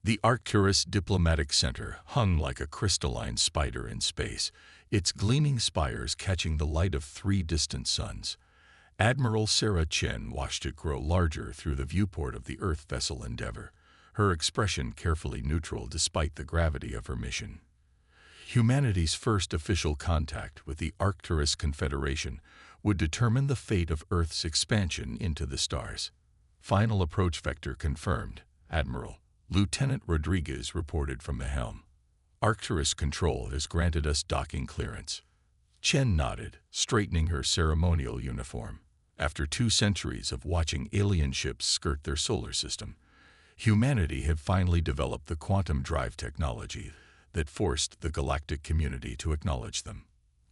The Arcturus Diplomatic Center hung like a crystalline spider in space, its gleaming spires catching the light of 3 distant suns. Admiral Sarah Chen watched it grow larger through the viewport of the Earth vessel Endeavour, her expression carefully neutral despite the gravity of her mission. Humanity's first official contact with the Arcturus Confederation would determine the fate of Earth's expansion into the stars. Final approach vector confirmed, Admiral. Lieutenant Rodriguez reported from the helm. Arcturus Control has granted us docking clearance. Chen nodded, straightening her ceremonial uniform. After 2 centuries of watching alien ships skirt their solar system, humanity had finally developed the quantum drive technology that forced the galactic community to acknowledge them.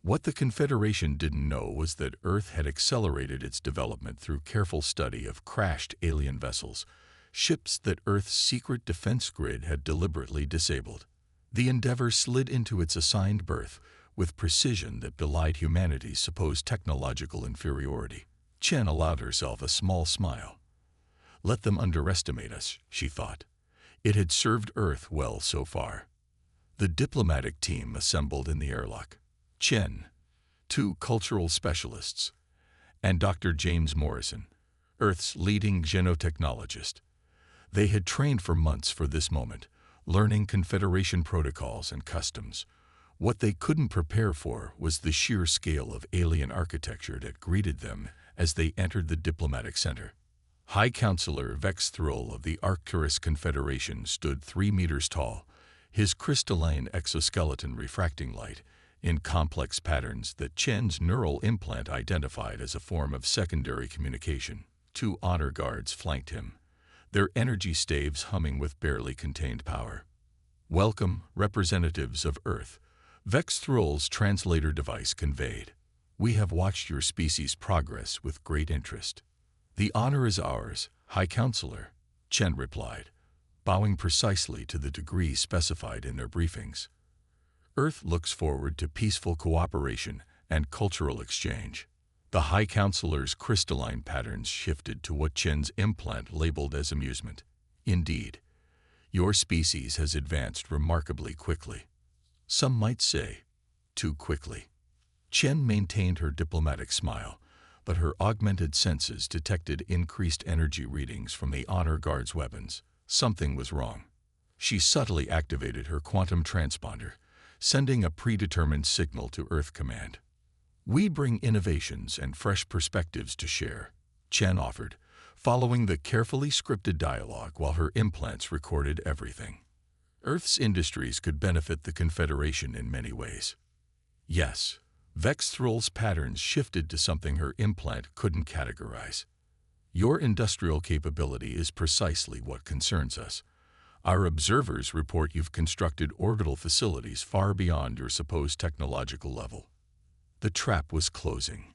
What the Confederation didn't know was that Earth had accelerated its development through careful study of crashed alien vessels, ships that Earth's secret defense grid had deliberately disabled. The Endeavour slid into its assigned berth with precision that belied humanity's supposed technological inferiority. Chen allowed herself a small smile. Let them underestimate us, she thought. It had served Earth well so far. The diplomatic team assembled in the airlock. Chen, 2 cultural specialists, and Dr. James Morrison, Earth's leading genotechnologist. They had trained for months for this moment, learning Confederation protocols and customs. What they couldn't prepare for was the sheer scale of alien architecture that greeted them as they entered the diplomatic center. High Counselor Vex Thrall of the Arcturus Confederation stood 3 meters tall, his crystalline exoskeleton refracting light in complex patterns that Chen's neural implant identified as a form of secondary communication. 2 honor guards flanked him, their energy staves humming with barely contained power. Welcome, representatives of Earth, Vex Thrall's translator device conveyed. We have watched your species' progress with great interest. The honor is ours, High Counselor, Chen replied, bowing precisely to the degree specified in their briefings. Earth looks forward to peaceful cooperation and cultural exchange. The High Counselor's crystalline patterns shifted to what Chen's implant labeled as amusement. Indeed, your species has advanced remarkably quickly. Some might say, too quickly. Chen maintained her diplomatic smile, but her augmented senses detected increased energy readings from the honor guard's weapons. Something was wrong. She subtly activated her quantum transponder, sending a predetermined signal to Earth Command. We bring innovations and fresh perspectives to share, Chen offered, following the carefully scripted dialogue while her implants recorded everything. Earth's industries could benefit the Confederation in many ways. Yes, Vex Thrall's patterns shifted to something her implant couldn't categorize. Your industrial capability is precisely what concerns us. Our observers report you've constructed orbital facilities far beyond your supposed technological level. The trap was closing.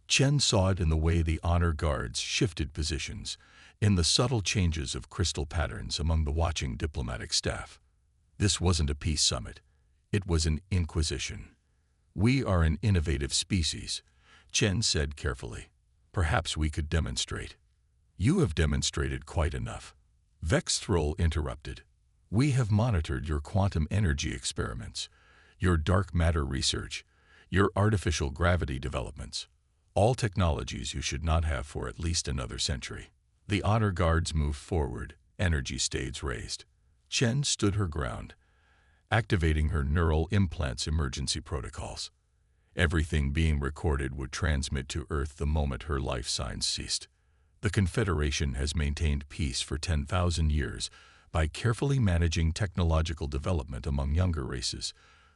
Chen saw it in the way the honor guards shifted positions, in the subtle changes of crystal patterns among the watching diplomatic staff. This wasn't a peace summit. It was an inquisition. We are an innovative species, Chen said carefully. Perhaps we could demonstrate. You have demonstrated quite enough. Vex Thrall interrupted. We have monitored your quantum energy experiments, your dark matter research, your artificial gravity developments, all technologies you should not have for at least another century. The honor guards moved forward, energy staves raised. Chen stood her ground, activating her neural implants emergency protocols. Everything being recorded would transmit to Earth the moment her life signs ceased. The Confederation has maintained peace for 10,000 years by carefully managing technological development among younger races,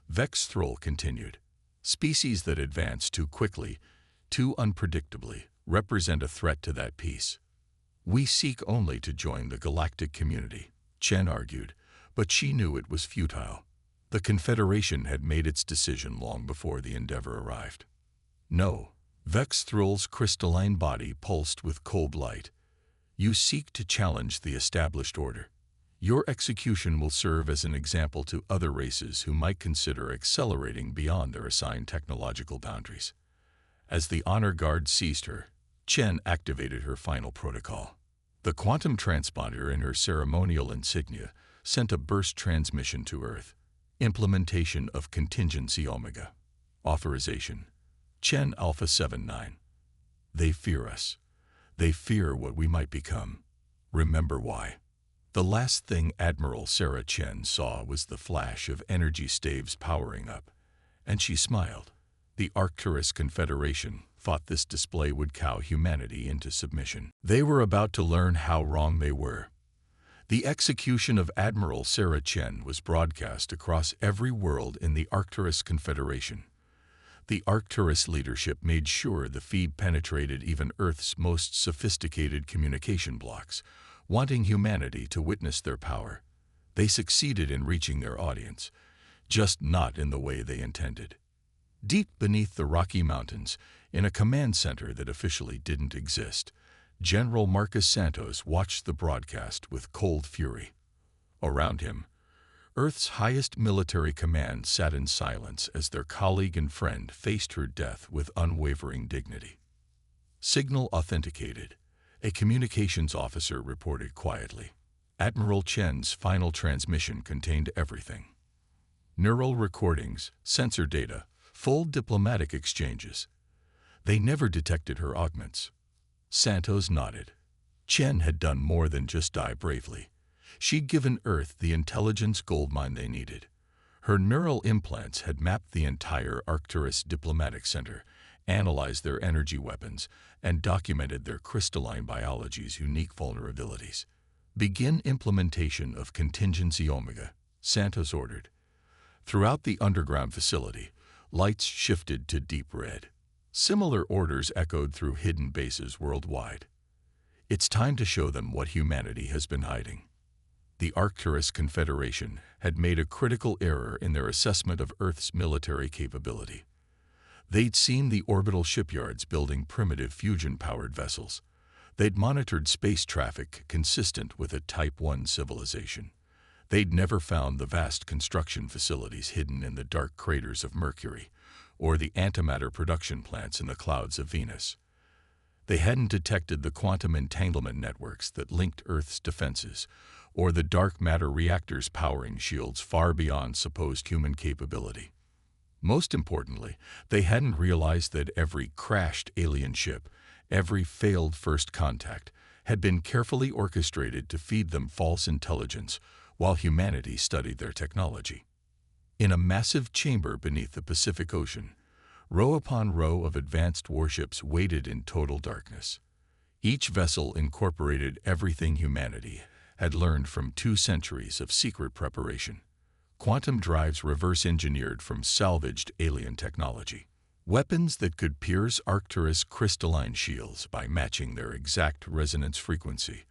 Vex Thrall continued. Species that advance too quickly, too unpredictably, represent a threat to that peace. We seek only to join the galactic community, Chen argued, but she knew it was futile. The Confederation had made its decision long before the Endeavour arrived. No, Vex Thrall's crystalline body pulsed with cold light. You seek to challenge the established order. Your execution will serve as an example to other races who might consider accelerating beyond their assigned technological boundaries. As the honor guard seized her, Chen activated her final protocol. The quantum transponder in her ceremonial insignia sent a burst transmission to Earth. Implementation of contingency Omega. Authorization. Chen Alpha 79. They fear us. They fear what we might become. Remember why. The last thing Admiral Sarah Chen saw was the flash of energy staves powering up, and she smiled. The Arcturus Confederation thought this display would cow humanity into submission. They were about to learn how wrong they were. The execution of Admiral Sarah Chen was broadcast across every world in the Arcturus Confederation. The Arcturus leadership made sure the feed penetrated even Earth's most sophisticated communication blocks, wanting humanity to witness their power. They succeeded in reaching their audience, just not in the way they intended. Deep beneath the Rocky Mountains, in a command center that officially didn't exist, General Marcus Santos watched the broadcast with cold fury. Around him, Earth's highest military command sat in silence as their colleague and friend faced her death with unwavering dignity. Signal authenticated, a communications officer reported quietly. Admiral Chen's final transmission contained everything. Neural recordings, sensor data, full diplomatic exchanges. They never detected her augments. Santos nodded. Chen had done more than just die bravely. She'd given Earth the intelligence goldmine they needed. Her neural implants had mapped the entire Arcturus diplomatic center, analyzed their energy weapons, and documented their crystalline biology's unique vulnerabilities. Begin implementation of contingency Omega, Santos ordered. Throughout the underground facility, lights shifted to deep red. Similar orders echoed through hidden bases worldwide. It's time to show them what humanity has been hiding. The Arcturus Confederation had made a critical error in their assessment of Earth's military capability. They'd seen the orbital shipyards building primitive fusion-powered vessels. They'd monitored space traffic consistent with a Type 1 civilization. They'd never found the vast construction facilities hidden in the dark craters of Mercury, or the antimatter production plants in the clouds of Venus. They hadn't detected the quantum entanglement networks that linked Earth's defenses, or the dark matter reactors powering shields far beyond supposed human capability. Most importantly, they hadn't realized that every crashed alien ship, every failed first contact, had been carefully orchestrated to feed them false intelligence while humanity studied their technology. In a massive chamber beneath the Pacific Ocean, row upon row of advanced warships waited in total darkness. Each vessel incorporated everything humanity had learned from 2 centuries of secret preparation. Quantum drives reverse-engineered from salvaged alien technology. Weapons that could pierce Arcturus crystalline shields by matching their exact resonance frequency.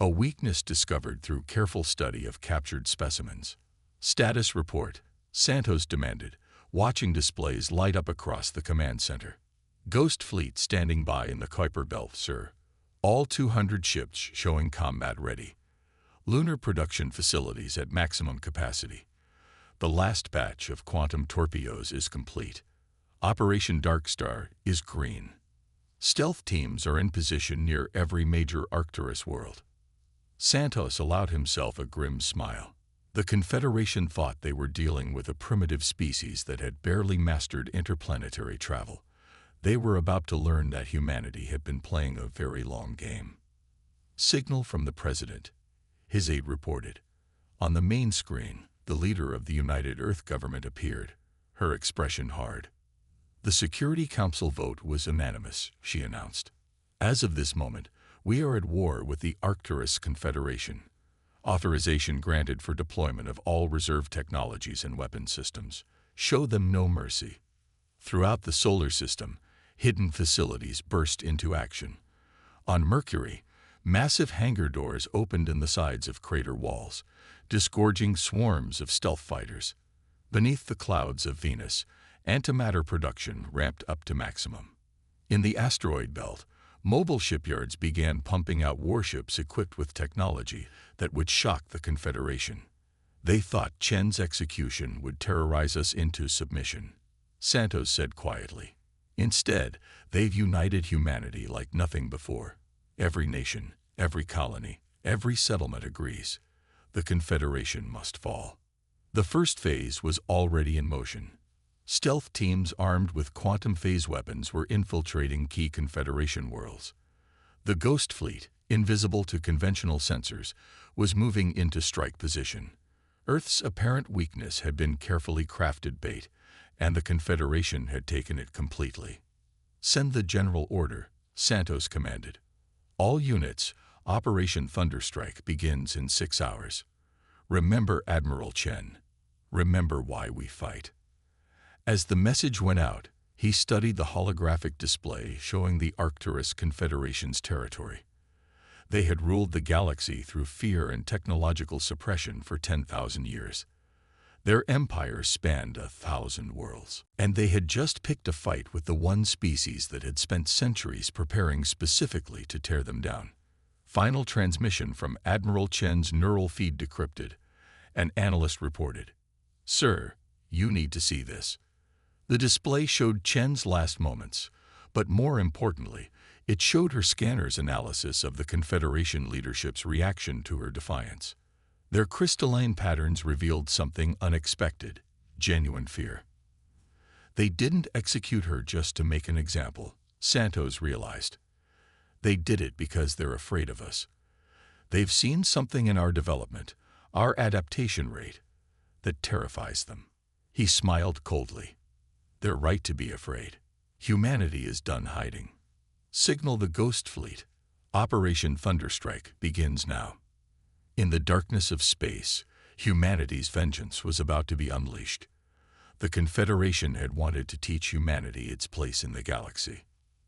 A weakness discovered through careful study of captured specimens. Status report, Santos demanded, watching displays light up across the command center. Ghost fleet standing by in the Kuiper Belt, sir. All 200 ships showing combat ready. Lunar production facilities at maximum capacity. The last batch of quantum torpedoes is complete. Operation Darkstar is green. Stealth teams are in position near every major Arcturus world. Santos allowed himself a grim smile. The Confederation thought they were dealing with a primitive species that had barely mastered interplanetary travel. They were about to learn that humanity had been playing a very long game. Signal from the President, his aide reported. On the main screen, the leader of the United Earth government appeared, her expression hard. The Security Council vote was unanimous, she announced. As of this moment, we are at war with the Arcturus Confederation. Authorization granted for deployment of all reserve technologies and weapon systems. Show them no mercy. Throughout the solar system, hidden facilities burst into action. On Mercury, massive hangar doors opened in the sides of crater walls, disgorging swarms of stealth fighters. Beneath the clouds of Venus, antimatter production ramped up to maximum. In the asteroid belt, mobile shipyards began pumping out warships equipped with technology that would shock the Confederation. They thought Chen's execution would terrorize us into submission, Santos said quietly. Instead, they've united humanity like nothing before. Every nation, every colony, every settlement agrees. The Confederation must fall. The first phase was already in motion. Stealth teams armed with quantum phase weapons were infiltrating key Confederation worlds. The Ghost Fleet, invisible to conventional sensors, was moving into strike position. Earth's apparent weakness had been carefully crafted bait, and the Confederation had taken it completely. "Send the general order," Santos commanded. "All units, Operation Thunderstrike begins in 6 hours. Remember Admiral Chen. Remember why we fight." As the message went out, he studied the holographic display showing the Arcturus Confederation's territory. They had ruled the galaxy through fear and technological suppression for 10,000 years. Their empire spanned 1,000 worlds, and they had just picked a fight with the one species that had spent centuries preparing specifically to tear them down. Final transmission from Admiral Chen's neural feed decrypted. An analyst reported, "Sir, you need to see this." The display showed Chen's last moments, but more importantly, it showed her scanner's analysis of the Confederation leadership's reaction to her defiance. Their crystalline patterns revealed something unexpected: genuine fear. They didn't execute her just to make an example, Santos realized. They did it because they're afraid of us. They've seen something in our development, our adaptation rate, that terrifies them. He smiled coldly. They're right to be afraid. Humanity is done hiding. Signal the Ghost Fleet. Operation Thunderstrike begins now. In the darkness of space, humanity's vengeance was about to be unleashed. The Confederation had wanted to teach humanity its place in the galaxy.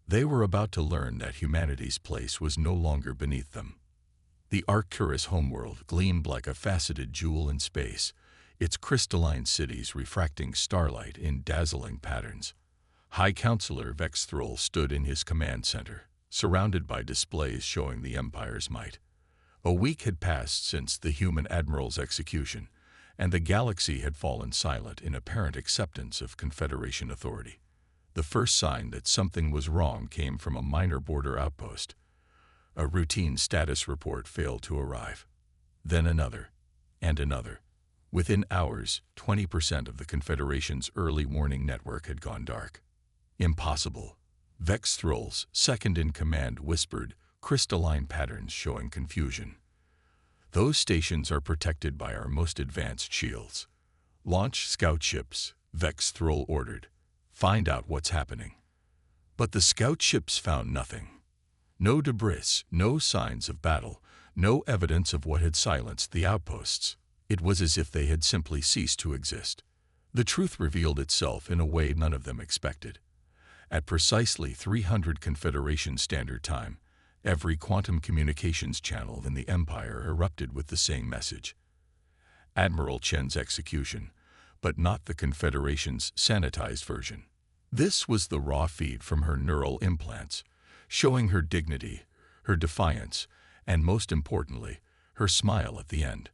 They were about to learn that humanity's place was no longer beneath them. The Arcturus homeworld gleamed like a faceted jewel in space, its crystalline cities refracting starlight in dazzling patterns. High Counselor Vex Thrall stood in his command center, surrounded by displays showing the Empire's might. A week had passed since the human admiral's execution, and the galaxy had fallen silent in apparent acceptance of Confederation authority. The first sign that something was wrong came from a minor border outpost. A routine status report failed to arrive. Then another, and another. Within hours, 20% of the Confederation's early warning network had gone dark. "Impossible," Vex Thrall's second-in-command whispered, crystalline patterns showing confusion. "Those stations are protected by our most advanced shields. Launch scout ships," Vex Thrall ordered. "Find out what's happening." But the scout ships found nothing. No debris, no signs of battle, no evidence of what had silenced the outposts. It was as if they had simply ceased to exist. The truth revealed itself in a way none of them expected. At precisely 300 Confederation Standard Time, every quantum communications channel in the Empire erupted with the same message: Admiral Chen's execution, but not the Confederation's sanitized version. This was the raw feed from her neural implants, showing her dignity, her defiance, and most importantly, her smile at the end.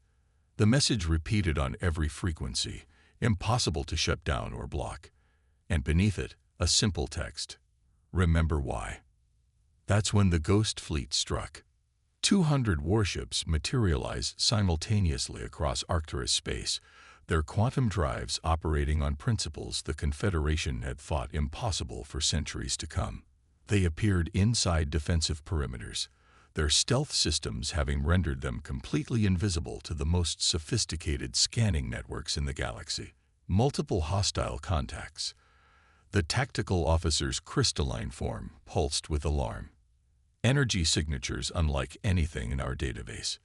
The message repeated on every frequency, impossible to shut down or block. And beneath it, a simple text: "Remember why." That's when the Ghost Fleet struck. 200 warships materialized simultaneously across Arcturus space, their quantum drives operating on principles the Confederation had thought impossible for centuries to come. They appeared inside defensive perimeters, their stealth systems having rendered them completely invisible to the most sophisticated scanning networks in the galaxy. Multiple hostile contacts. The tactical officer's crystalline form pulsed with alarm. Energy signatures unlike anything in our database.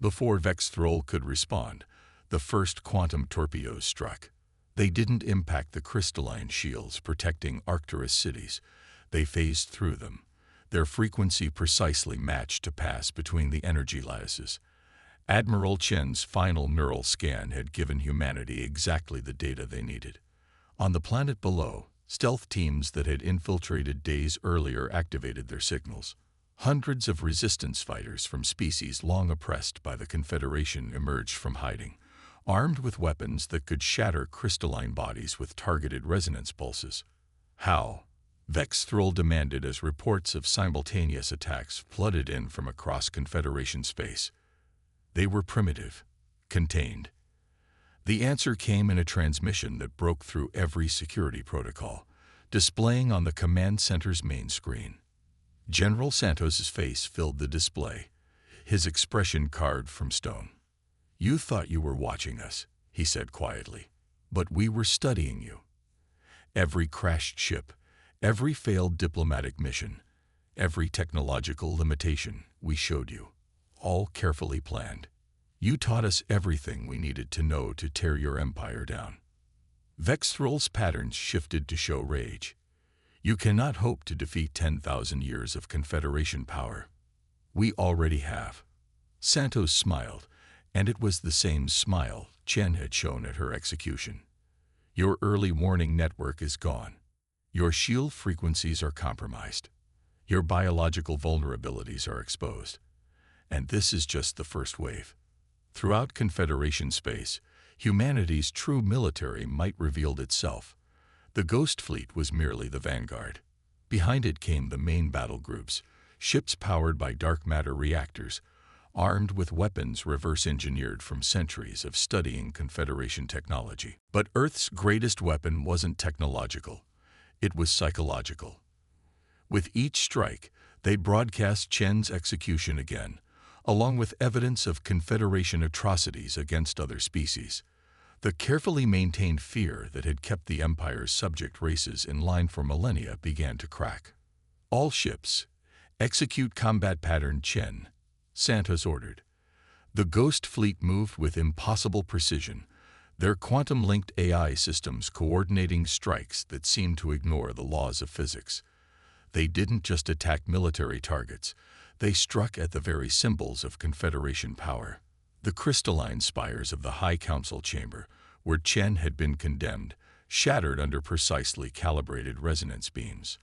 Before Vex Thrall could respond, the first quantum torpedoes struck. They didn't impact the crystalline shields protecting Arcturus cities. They phased through them. Their frequency precisely matched to pass between the energy lattices. Admiral Chen's final neural scan had given humanity exactly the data they needed. On the planet below, stealth teams that had infiltrated days earlier activated their signals. Hundreds of resistance fighters from species long oppressed by the Confederation emerged from hiding, armed with weapons that could shatter crystalline bodies with targeted resonance pulses. How? Vex Thrall demanded as reports of simultaneous attacks flooded in from across Confederation space. They were primitive, Contained. The answer came in a transmission that broke through every security protocol, displaying on the command center's main screen. General Santos's face filled the display, his expression carved from stone. "You thought you were watching us," he said quietly, "but we were studying you. Every crashed ship, every failed diplomatic mission, every technological limitation we showed you, all carefully planned. You taught us everything we needed to know to tear your empire down." Vexthrol's patterns shifted to show rage. "You cannot hope to defeat 10,000 years of Confederation power. We already have." Santos smiled, and it was the same smile Chen had shown at her execution. "Your early warning network is gone. Your shield frequencies are compromised. Your biological vulnerabilities are exposed. And this is just the first wave. Throughout Confederation space, humanity's true military might revealed itself. The Ghost Fleet was merely the vanguard. Behind it came the main battle groups, ships powered by dark matter reactors, armed with weapons reverse-engineered from centuries of studying Confederation technology. But Earth's greatest weapon wasn't technological. It was psychological. With each strike, they broadcast Chen's execution again, along with evidence of Confederation atrocities against other species. The carefully maintained fear that had kept the Empire's subject races in line for millennia began to crack. "All ships, execute combat pattern Chen," Santos ordered. The Ghost Fleet moved with impossible precision, their quantum-linked AI systems coordinating strikes that seemed to ignore the laws of physics. They didn't just attack military targets, they struck at the very symbols of Confederation power. The crystalline spires of the High Council chamber, where Chen had been condemned, shattered under precisely calibrated resonance beams.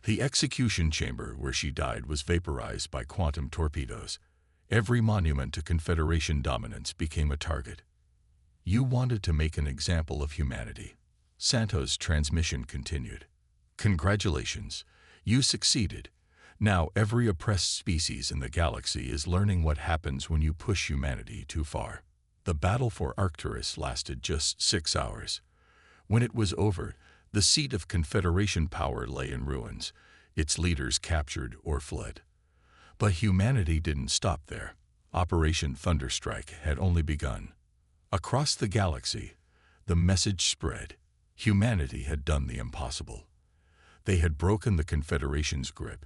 The execution chamber where she died was vaporized by quantum torpedoes. Every monument to Confederation dominance became a target. "You wanted to make an example of humanity." Santos' transmission continued. "Congratulations, you succeeded. Now every oppressed species in the galaxy is learning what happens when you push humanity too far." The battle for Arcturus lasted just 6 hours. When it was over, the seat of Confederation power lay in ruins, its leaders captured or fled. But humanity didn't stop there. Operation Thunderstrike had only begun. Across the galaxy, the message spread. Humanity had done the impossible. They had broken the Confederation's grip,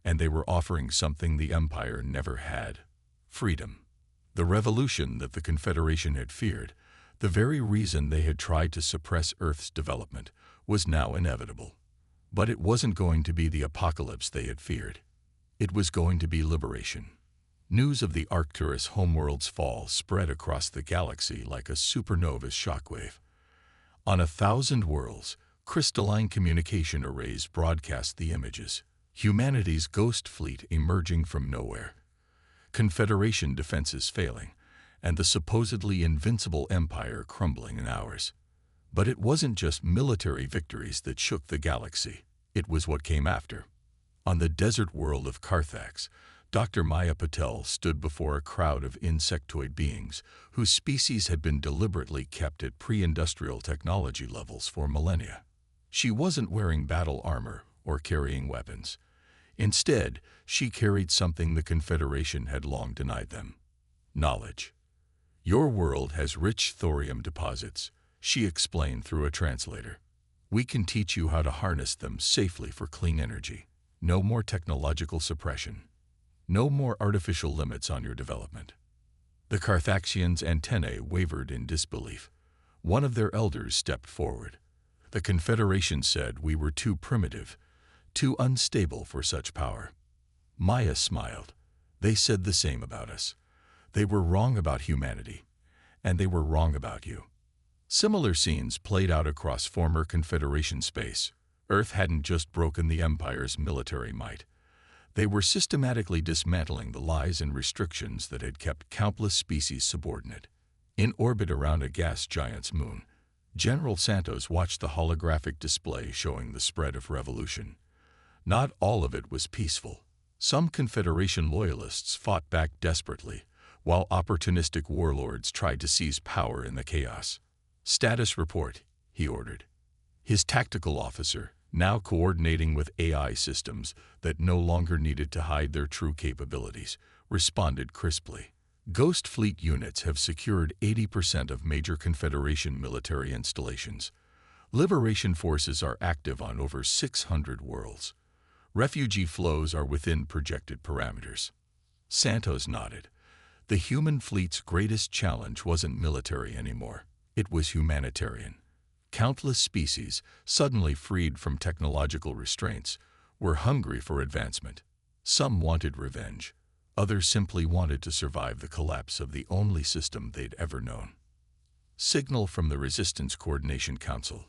and they were offering something the Empire never had: freedom. The revolution that the Confederation had feared, the very reason they had tried to suppress Earth's development, was now inevitable. But it wasn't going to be the apocalypse they had feared. It was going to be liberation. News of the Arcturus homeworld's fall spread across the galaxy like a supernova's shockwave. On 1,000 worlds, crystalline communication arrays broadcast the images. Humanity's Ghost Fleet emerging from nowhere, Confederation defenses failing, and the supposedly invincible Empire crumbling in hours. But it wasn't just military victories that shook the galaxy. It was what came after. On the desert world of Carthax, Dr. Maya Patel stood before a crowd of insectoid beings whose species had been deliberately kept at pre-industrial technology levels for millennia. She wasn't wearing battle armor or carrying weapons. Instead, she carried something the Confederation had long denied them: knowledge. "Your world has rich thorium deposits," she explained through a translator. "We can teach you how to harness them safely for clean energy. No more technological suppression. No more artificial limits on your development." The Carthaxians' antennae wavered in disbelief. One of their elders stepped forward. "The Confederation said we were too primitive, too unstable for such power." Maya smiled. "They said the same about us. They were wrong about humanity, and they were wrong about you." Similar scenes played out across former Confederation space. Earth hadn't just broken the Empire's military might. They were systematically dismantling the lies and restrictions that had kept countless species subordinate. In orbit around a gas giant's moon, General Santos watched the holographic display showing the spread of revolution. Not all of it was peaceful. Some Confederation loyalists fought back desperately, while opportunistic warlords tried to seize power in the chaos. "Status report," he ordered. His tactical officer, now coordinating with AI systems that no longer needed to hide their true capabilities, responded crisply. "Ghost Fleet units have secured 80% of major Confederation military installations. Liberation forces are active on over 600 worlds. Refugee flows are within projected parameters." Santos nodded. The human fleet's greatest challenge wasn't military anymore. It was humanitarian. Countless species, suddenly freed from technological restraints, were hungry for advancement. Some wanted revenge. Others simply wanted to survive the collapse of the only system they'd ever known. "Signal from the Resistance Coordination Council,"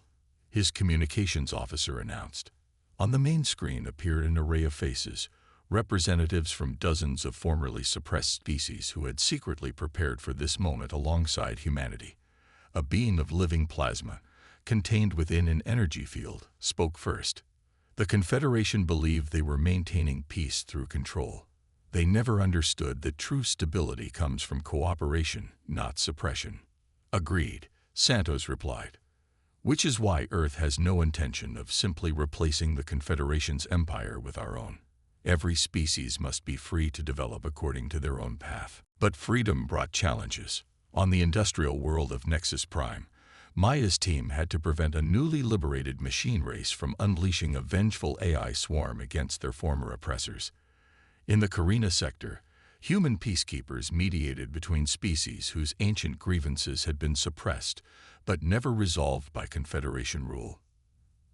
his communications officer announced. On the main screen appeared an array of faces, representatives from dozens of formerly suppressed species who had secretly prepared for this moment alongside humanity. A being of living plasma, contained within an energy field, spoke first. The Confederation believed they were maintaining peace through control. They never understood that true stability comes from cooperation, not suppression. "Agreed," Santos replied. "Which is why Earth has no intention of simply replacing the Confederation's empire with our own. Every species must be free to develop according to their own path." But freedom brought challenges. On the industrial world of Nexus Prime, Maya's team had to prevent a newly liberated machine race from unleashing a vengeful AI swarm against their former oppressors. In the Carina sector, human peacekeepers mediated between species whose ancient grievances had been suppressed but never resolved by Confederation rule.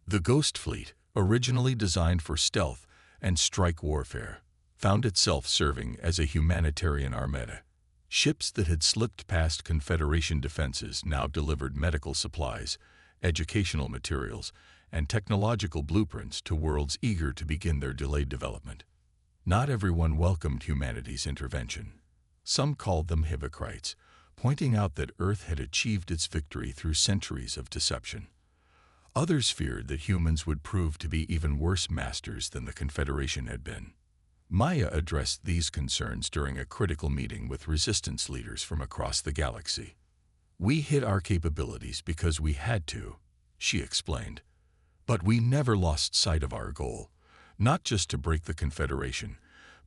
The Ghost Fleet, originally designed for stealth and strike warfare, found itself serving as a humanitarian armada. Ships that had slipped past Confederation defenses now delivered medical supplies, educational materials, and technological blueprints to worlds eager to begin their delayed development. Not everyone welcomed humanity's intervention. Some called them hypocrites, pointing out that Earth had achieved its victory through centuries of deception. Others feared that humans would prove to be even worse masters than the Confederation had been. Maya addressed these concerns during a critical meeting with resistance leaders from across the galaxy. "We hid our capabilities because we had to," she explained. "But we never lost sight of our goal, not just to break the Confederation,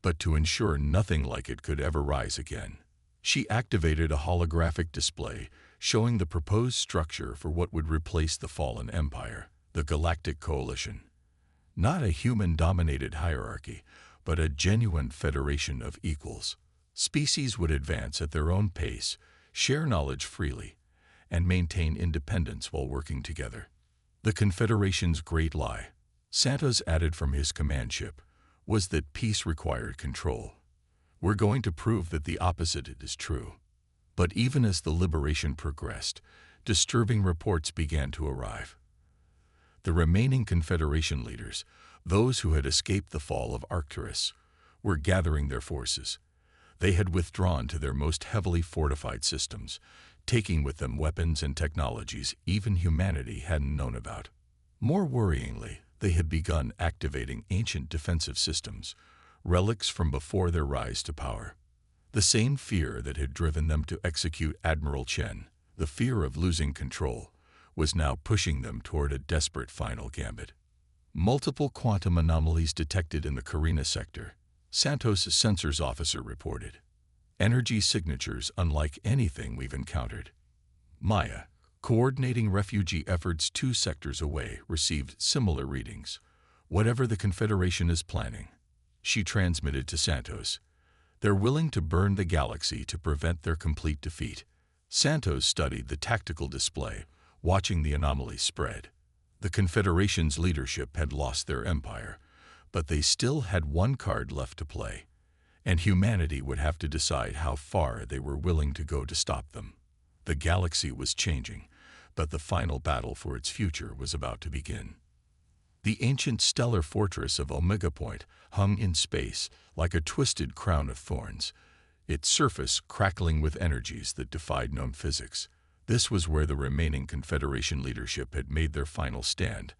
but to ensure nothing like it could ever rise again." She activated a holographic display showing the proposed structure for what would replace the fallen empire, the Galactic Coalition. Not a human-dominated hierarchy, but a genuine federation of equals. Species would advance at their own pace, share knowledge freely, and maintain independence while working together. The Confederation's great lie, Santos added from his command ship, was that peace required control. "We're going to prove that the opposite is true." But even as the liberation progressed, disturbing reports began to arrive. The remaining Confederation leaders, those who had escaped the fall of Arcturus, were gathering their forces. They had withdrawn to their most heavily fortified systems, taking with them weapons and technologies even humanity hadn't known about. More worryingly, they had begun activating ancient defensive systems, relics from before their rise to power. The same fear that had driven them to execute Admiral Chen, the fear of losing control, was now pushing them toward a desperate final gambit. "Multiple quantum anomalies detected in the Carina sector," Santos' sensors officer reported. "Energy signatures unlike anything we've encountered." Maya, coordinating refugee efforts 2 sectors away, received similar readings. "Whatever the Confederation is planning," she transmitted to Santos, "they're willing to burn the galaxy to prevent their complete defeat." Santos studied the tactical display, watching the anomalies spread. The Confederation's leadership had lost their empire, but they still had one card left to play, and humanity would have to decide how far they were willing to go to stop them. The galaxy was changing, but the final battle for its future was about to begin. The ancient stellar fortress of Omega Point hung in space like a twisted crown of thorns, its surface crackling with energies that defied known physics. This was where the remaining Confederation leadership had made their final stand,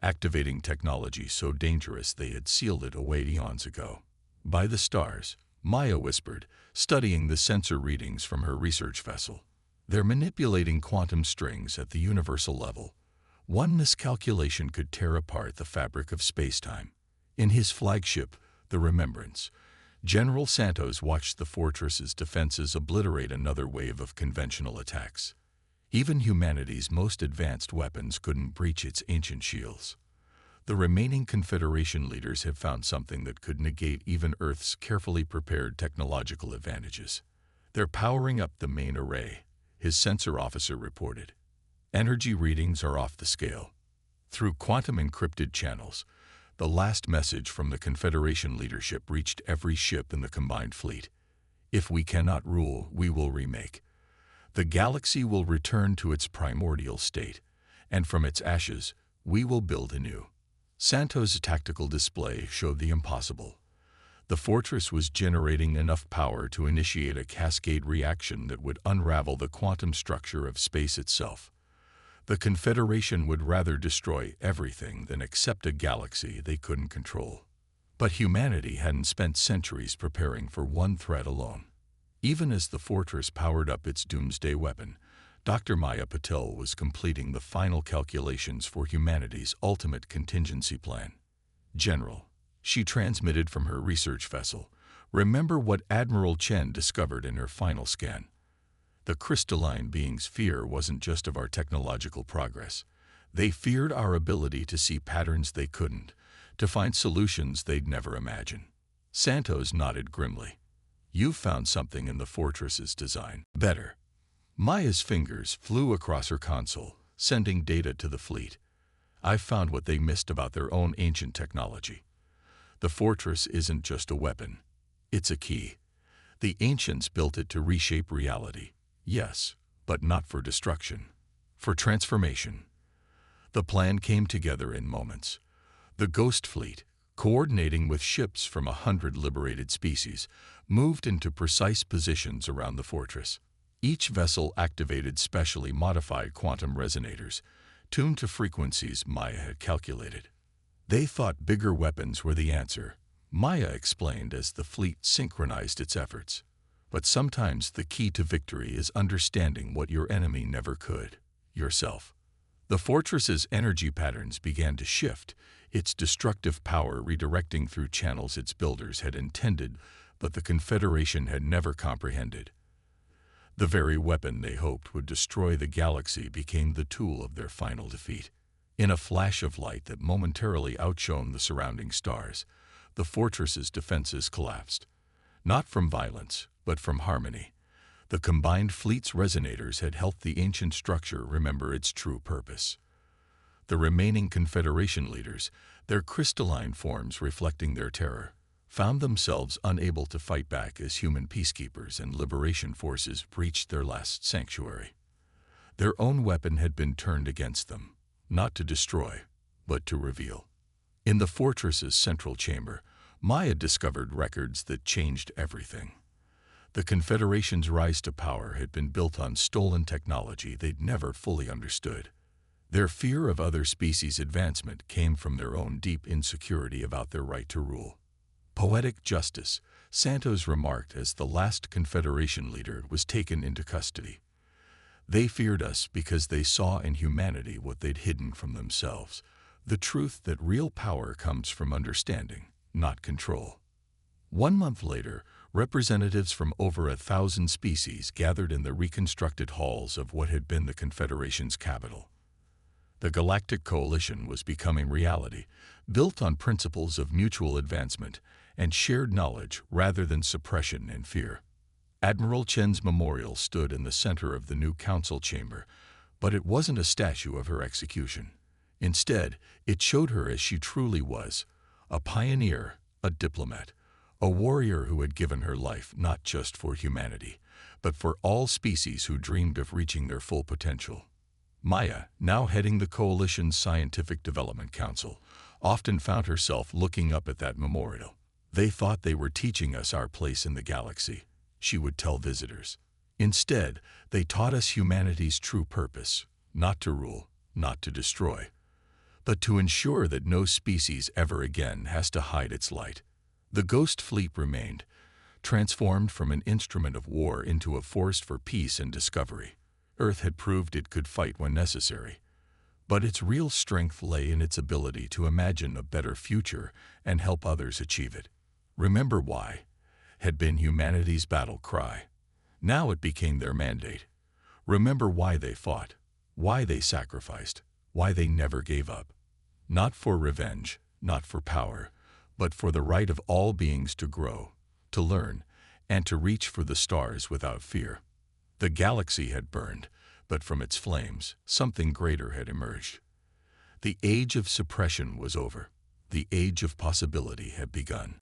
activating technology so dangerous they had sealed it away eons ago. By the stars, Maya whispered, studying the sensor readings from her research vessel. "They're manipulating quantum strings at the universal level. One miscalculation could tear apart the fabric of space-time." In his flagship, the Remembrance, General Santos watched the fortress's defenses obliterate another wave of conventional attacks. Even humanity's most advanced weapons couldn't breach its ancient shields. The remaining Confederation leaders have found something that could negate even Earth's carefully prepared technological advantages. "They're powering up the main array," his sensor officer reported. "Energy readings are off the scale." Through quantum-encrypted channels, the last message from the Confederation leadership reached every ship in the combined fleet. "If we cannot rule, we will remake. The galaxy will return to its primordial state, and from its ashes, we will build anew." Santos' tactical display showed the impossible. The fortress was generating enough power to initiate a cascade reaction that would unravel the quantum structure of space itself. The Confederation would rather destroy everything than accept a galaxy they couldn't control. But humanity hadn't spent centuries preparing for one threat alone. Even as the fortress powered up its doomsday weapon, Dr. Maya Patel was completing the final calculations for humanity's ultimate contingency plan. "General," she transmitted from her research vessel, "remember what Admiral Chen discovered in her final scan. The crystalline beings' fear wasn't just of our technological progress. They feared our ability to see patterns they couldn't, to find solutions they'd never imagine." Santos nodded grimly. "You've found something in the fortress's design. Better." Maya's fingers flew across her console, sending data to the fleet. "I've found what they missed about their own ancient technology. The fortress isn't just a weapon. It's a key. The ancients built it to reshape reality. Yes, but not for destruction. For transformation." The plan came together in moments. The Ghost Fleet, coordinating with ships from 100 liberated species, moved into precise positions around the fortress. Each vessel activated specially modified quantum resonators, tuned to frequencies Maya had calculated. They thought bigger weapons were the answer, Maya explained as the fleet synchronized its efforts. But sometimes the key to victory is understanding what your enemy never could: yourself. The fortress's energy patterns began to shift, its destructive power redirecting through channels its builders had intended, but the Confederation had never comprehended. The very weapon they hoped would destroy the galaxy became the tool of their final defeat. In a flash of light that momentarily outshone the surrounding stars, the fortress's defenses collapsed. Not from violence, but from harmony. The combined fleet's resonators had helped the ancient structure remember its true purpose. The remaining Confederation leaders, their crystalline forms reflecting their terror, found themselves unable to fight back as human peacekeepers and liberation forces breached their last sanctuary. Their own weapon had been turned against them, not to destroy, but to reveal. In the fortress's central chamber, Maya discovered records that changed everything. The Confederation's rise to power had been built on stolen technology they'd never fully understood. Their fear of other species' advancement came from their own deep insecurity about their right to rule. "Poetic justice," Santos remarked as the last Confederation leader was taken into custody. "They feared us because they saw in humanity what they'd hidden from themselves, the truth that real power comes from understanding, not control." 1 month later, representatives from over 1,000 species gathered in the reconstructed halls of what had been the Confederation's capital. The Galactic Coalition was becoming reality, built on principles of mutual advancement and shared knowledge rather than suppression and fear. Admiral Chen's memorial stood in the center of the new council chamber, but it wasn't a statue of her execution. Instead, it showed her as she truly was: a pioneer, a diplomat, a warrior who had given her life not just for humanity, but for all species who dreamed of reaching their full potential. Maya, now heading the Coalition's Scientific Development Council, often found herself looking up at that memorial. "They thought they were teaching us our place in the galaxy," she would tell visitors. "Instead, they taught us humanity's true purpose: not to rule, not to destroy, but to ensure that no species ever again has to hide its light." The Ghost Fleet remained, transformed from an instrument of war into a force for peace and discovery. Earth had proved it could fight when necessary, but its real strength lay in its ability to imagine a better future and help others achieve it. Remember why had been humanity's battle cry. Now it became their mandate. Remember why they fought, why they sacrificed, why they never gave up. Not for revenge, not for power, but for the right of all beings to grow, to learn, and to reach for the stars without fear. The galaxy had burned, but from its flames, something greater had emerged. The age of suppression was over. The age of possibility had begun.